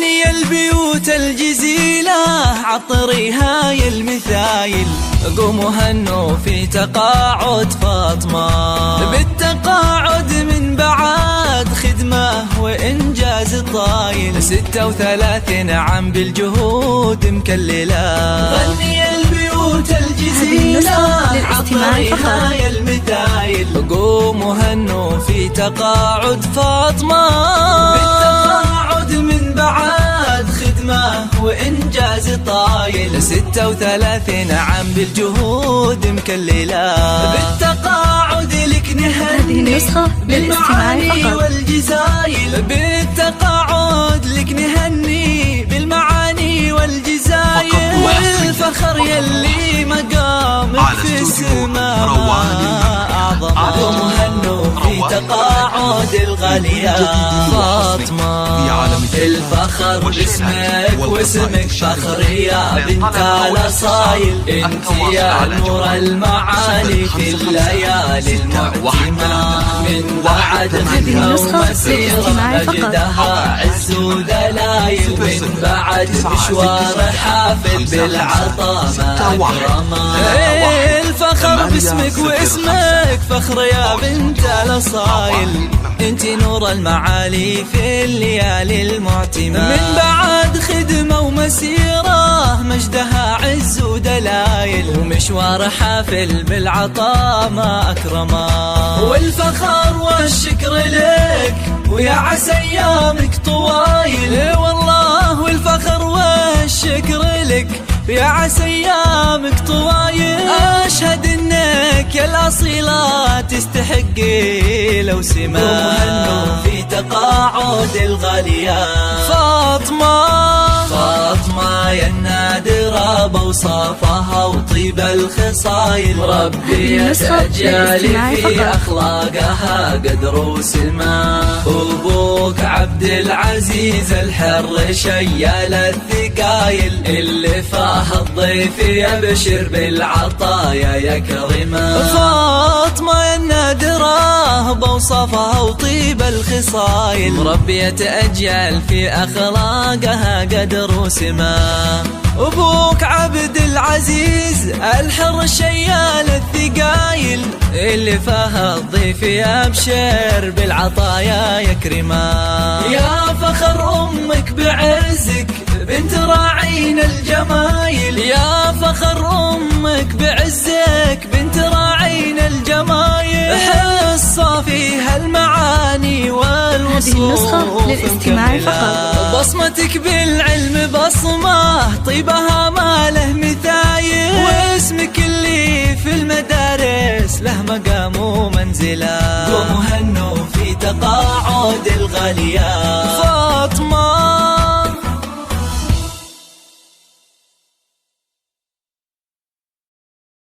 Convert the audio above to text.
غني البيوت الجزيلة عطريها يا المثايل، قوموا هنوا في تقاعد فاطمة، بالتقاعد من بعد خدمة وإنجاز طايل، 36 عام بالجهود مكللة. غني البيوت الجزيلة عطريها يا المثايل، قوموا هنوا في تقاعد فاطمة، بالتقاعد من بعد خدمة وإنجاز طايل، 36 عام بالجهود مكللة. بالتقاعد لك نهني بالمعاني والجزايل، بالتقاعد لك نهني بالمعاني والجزايل، والفخر يلي مقامك في السماء أعظم. قوموا هنوا في تقاعد الغالية فاطمة، الفخر باسمك واسمك فخر يا بنت الأصايل، انت يا نور المعالي في الليالي المعتمة، من بعد خدمة ومسيرة مجدها عز ودلايل، من بعد مشوار حافل بالعطاء ما أكرمه. الفخر باسمك واسمك فخر يا بنت الأصايل، انت نور المعالي في الليالي المعتمة، من بعد خدمة ومسيرة مجدها عز ودلايل، ومشوار حافل بالعطاء ما أكرمه. والفخر والشكر لك ويا عسى أيامك طوايل، والله والفخر والشكر لك يا عسى أيامك طوايل، أشهد إنك يا الأصيلة تستحقي لو سما. وهنوا في تقاعد الغالية فاطمة، فاطمة يا النادرة بوصافها وطيب الخصايل، ربي يتأجل في أخلاقها قدر وسما. أبوك عبد العزيز الحر شيال الثقايل، اللي فاه الضيف يبشر بالعطايا يكرمه. فاطمة يا النادرة بوصافها وطيب الخصايل، ربي يتأجل في أخلاقها قدر وسما. أبوك عبد العزيز الحر شيال الثقايل، اللي فاه الضيف يبشر بالعطايا يكرمه. يا فخر أمك بعزك بنت راعين الجمايل، يا فخر أمك بعزك بنت راعين الجمايل، حصة فيها المعاني والوصوف للاستماع فقط. بصمتك بالعلم بصمة طيبها ما له مثايل، واسمك اللي في المدارس له مقام ومنزلة. قوموا هنوا في تقاعد الغالية